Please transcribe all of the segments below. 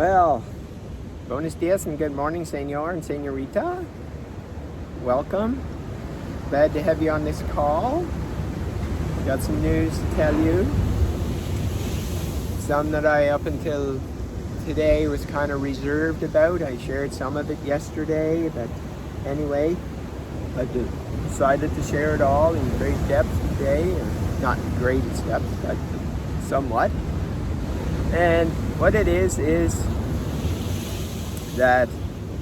Well, buenos dias and good morning, senor and senorita. Welcome. Glad to have you on this call. Got some news to tell you. Some that I, up until today, was kind of reserved about. I shared some of it yesterday, but anyway, I decided to share it all in great depth today. Not greatest depth, but somewhat. And what it is that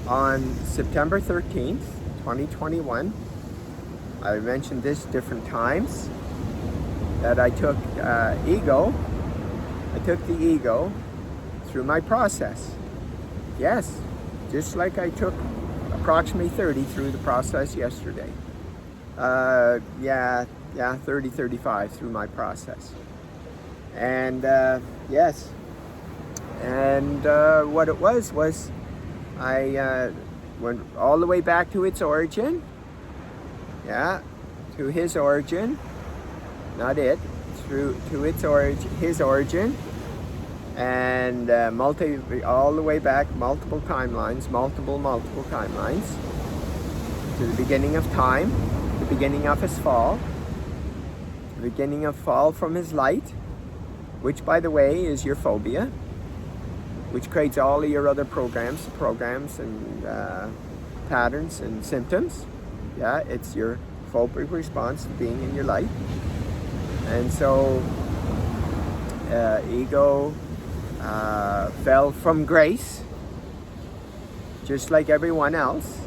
on September 13th, 2021, I mentioned this different times, that I took the ego through my process. Yes, just like I took approximately 30 through the process yesterday. 30, 35 through my process. And yes, and what it was I went all the way back to its origin. Yeah, to his origin, not it, to its origin, his origin, and all the way back, multiple timelines, multiple timelines, to the beginning of time, the beginning of his fall, the beginning of fall from his light, which, by the way, is your phobia, which creates all of your other programs and patterns and symptoms. Yeah, it's your phobic response to being in your light. And so ego fell from grace, just like everyone else,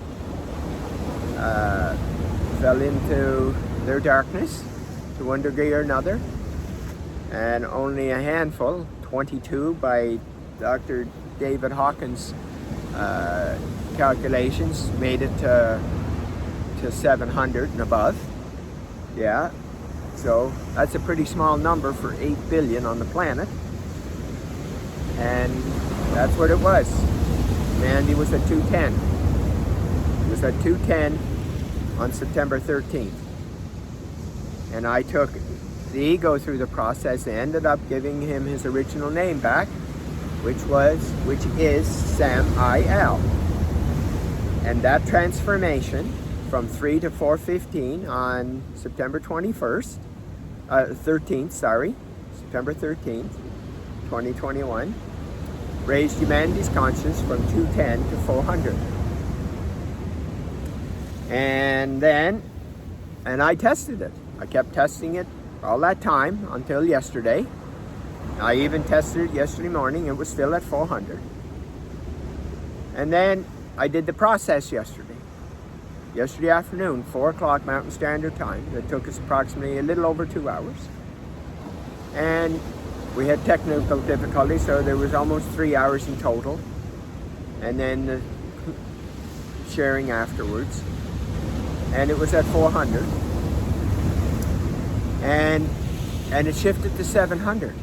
fell into their darkness to one degree or another. And only a handful, 22 by Dr. David Hawkins' calculations, made it to 700 and above. Yeah, so that's a pretty small number for 8 billion on the planet. And that's what it was. Mandy was at 210. It was at 210 on September 13th. And I took the ego through the process and ended up giving him his original name back, which is Sam-I-L. And that transformation from 3 to 4:15 on September 13th, September 13th, 2021, raised humanity's consciousness from 210 to 400. And I tested it. I kept testing it all that time until yesterday. I even tested it yesterday morning. It was still at 400. And then I did the process yesterday afternoon, 4 o'clock Mountain Standard Time. It took us approximately a little over 2 hours. And we had technical difficulties, so there was almost 3 hours in total. And then the sharing afterwards. And it was at 400. And it shifted to 700.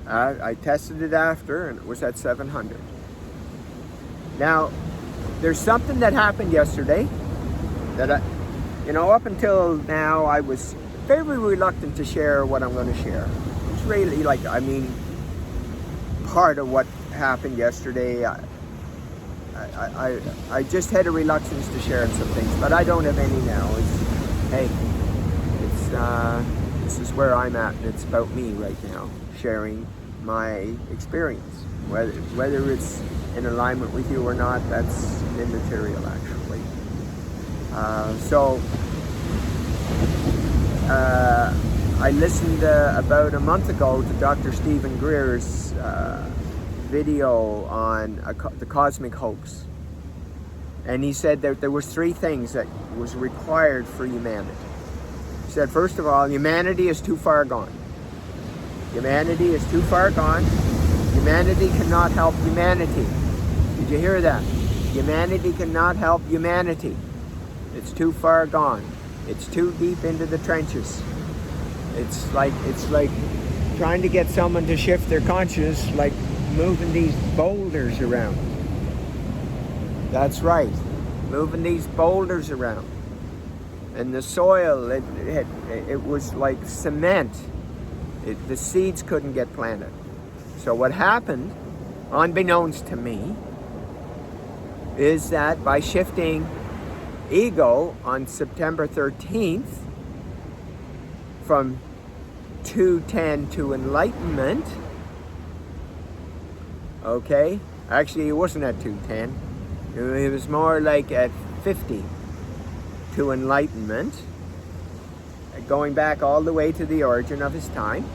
I tested it after, and it was at 700. Now, there's something that happened yesterday that up until now, I was very reluctant to share what I'm going to share. It's really part of what happened yesterday. I just had a reluctance to share some things, but I don't have any now. This is where I'm at, and it's about me right now, sharing my experience. Whether it's in alignment with you or not, that's immaterial, actually. I listened about a month ago to Dr. Stephen Greer's video on the cosmic hoax. And he said that there was 3 things that was required for humanity. He said, first of all, humanity is too far gone. Humanity is too far gone. Humanity cannot help humanity. Did you hear that? Humanity cannot help humanity. It's too far gone. It's too deep into the trenches. It's like trying to get someone to shift their consciousness, like moving these boulders around. That's right, moving these boulders around. And the soil, it was like cement. The seeds couldn't get planted. So what happened unbeknownst to me, is that by shifting ego on September 13th from 210 to enlightenment, okay, actually it wasn't at 210, it was more like at 50 to enlightenment, going back all the way to the origin of his time,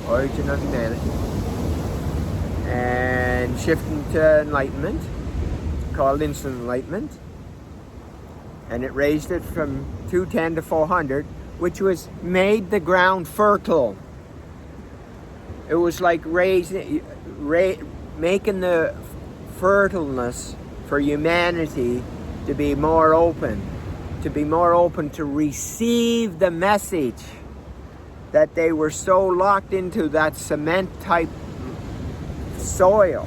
origin of humanity, and shifting to enlightenment, called instant enlightenment, and it raised it from 210 to 400, which was made the ground fertile. It was like making the fertileness for humanity to be more open, to receive the message that they were so locked into that cement type soil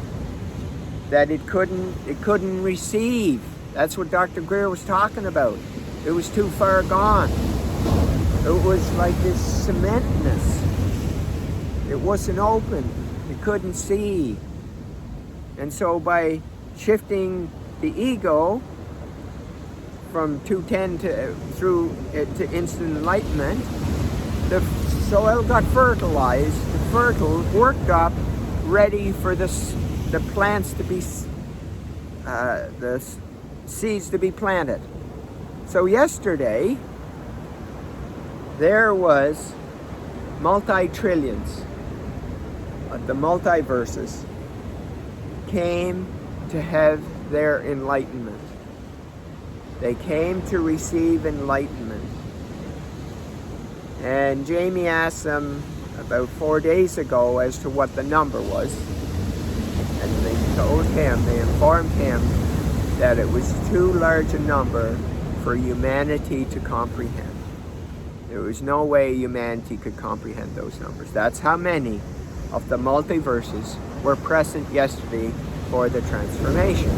that it couldn't receive. That's what Dr. Greer was talking about. It was too far gone. It was like this cementness. It wasn't open. It couldn't see. And so by shifting the ego from 210 to instant enlightenment, the soil got fertilized, worked up, ready for the plants to be, the seeds to be planted. So yesterday, there was multi-trillions, the multiverses came to have their enlightenment. They came to receive enlightenment. And Jamie asked them about 4 days ago as to what the number was. And they informed him that it was too large a number for humanity to comprehend. There was no way humanity could comprehend those numbers. That's how many of the multiverses were present yesterday for the transformation.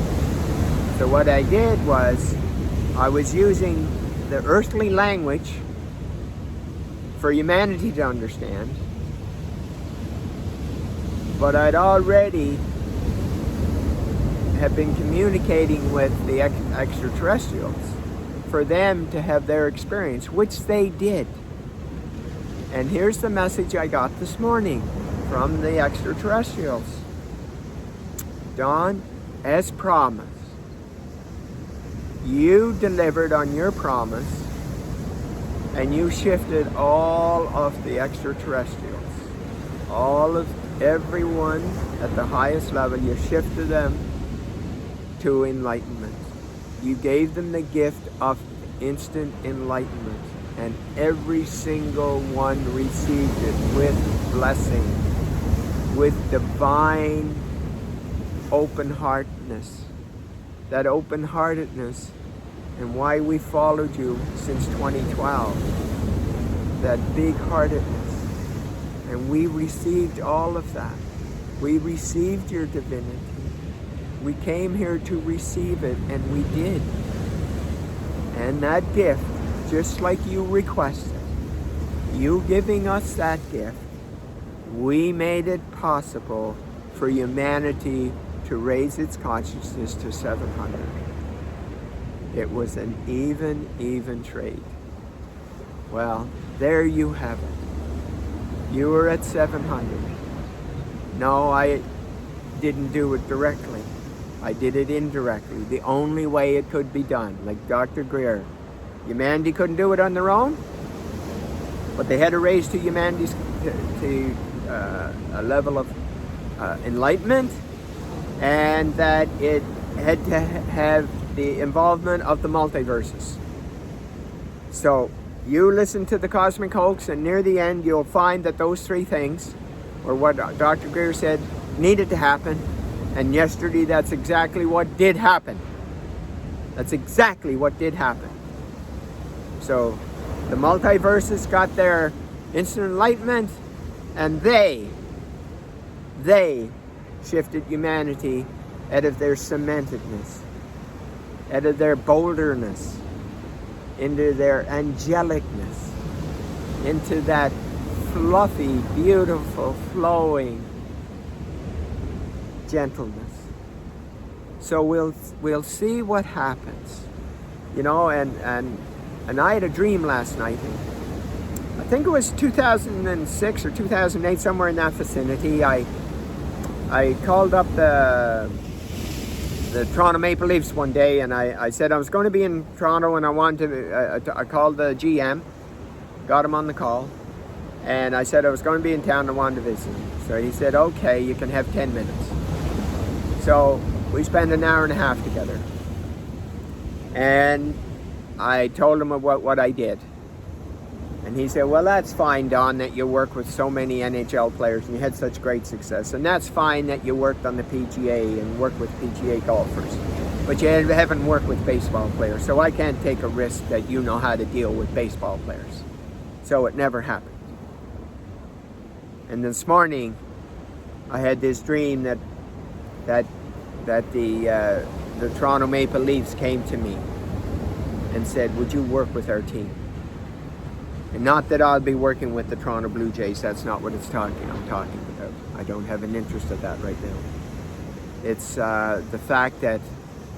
So what I did was, I was using the earthly language for humanity to understand, but I'd already have been communicating with the extraterrestrials for them to have their experience, which they did. And here's the message I got this morning from the extraterrestrials. Don, as promised, you delivered on your promise, and you shifted all of the extraterrestrials, everyone at the highest level, you shifted them to enlightenment. You gave them the gift of instant enlightenment, and every single one received it with blessing, with divine open-heartedness. That open-heartedness, and why we followed you since 2012. That big-heartedness. And we received all of that. We received your divinity. We came here to receive it, and we did. And that gift, just like you requested, you giving us that gift, we made it possible for humanity to raise its consciousness to 700. It was an even trade. Well, there you have it. You were at 700. No, I didn't do it directly. I did it indirectly, the only way it could be done, like Dr. Greer. Humanity couldn't do it on their own, but they had to raise to humanity's to a level of enlightenment, and that it had to have the involvement of the multiverses. So you listen to the Cosmic Hoax, and near the end you'll find that those three things, or what Dr. Greer said, needed to happen. And yesterday, that's exactly what did happen. That's exactly what did happen. So the multiverses got their instant enlightenment, and they shifted humanity out of their cementedness, out of their boulderness, into their angelicness, into that fluffy, beautiful, flowing, gentleness. So we'll see what happens. You know, and I had a dream last night. I think it was 2006 or 2008, somewhere in that vicinity. I called up the Toronto Maple Leafs one day, and I said I was going to be in Toronto, and I wanted to, I called the GM, got him on the call, and I said I was going to be in town and I wanted to visit him. So he said, okay, you can have 10 minutes. So we spent an hour and a half together. And I told him about what I did. And he said, well, that's fine, Don, that you work with so many NHL players and you had such great success. And that's fine that you worked on the PGA and worked with PGA golfers. But you haven't worked with baseball players. So I can't take a risk that you know how to deal with baseball players. So it never happened. And this morning, I had this dream that the Toronto Maple Leafs came to me and said, would you work with our team? And not that I'll be working with the Toronto Blue Jays. That's not what I'm talking about. I don't have an interest in that right now. It's the fact that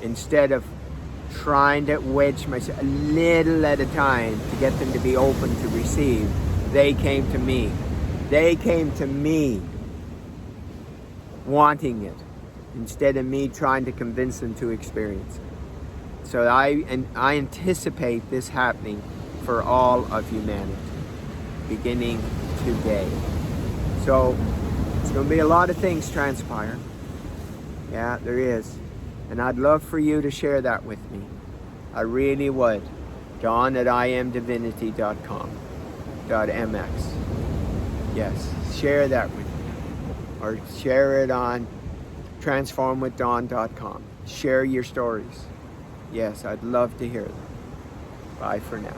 instead of trying to wedge myself a little at a time to get them to be open to receive, they came to me. They came to me wanting it instead of me trying to convince them to experience it. So I anticipate this happening for all of humanity, beginning today. So it's going to be a lot of things transpire. Yeah, there is. And I'd love for you to share that with me. I really would. Don at imdivinity.com.mx. Yes, share that with me. Or share it on transformwithdon.com. Share your stories. Yes, I'd love to hear them. Bye for now.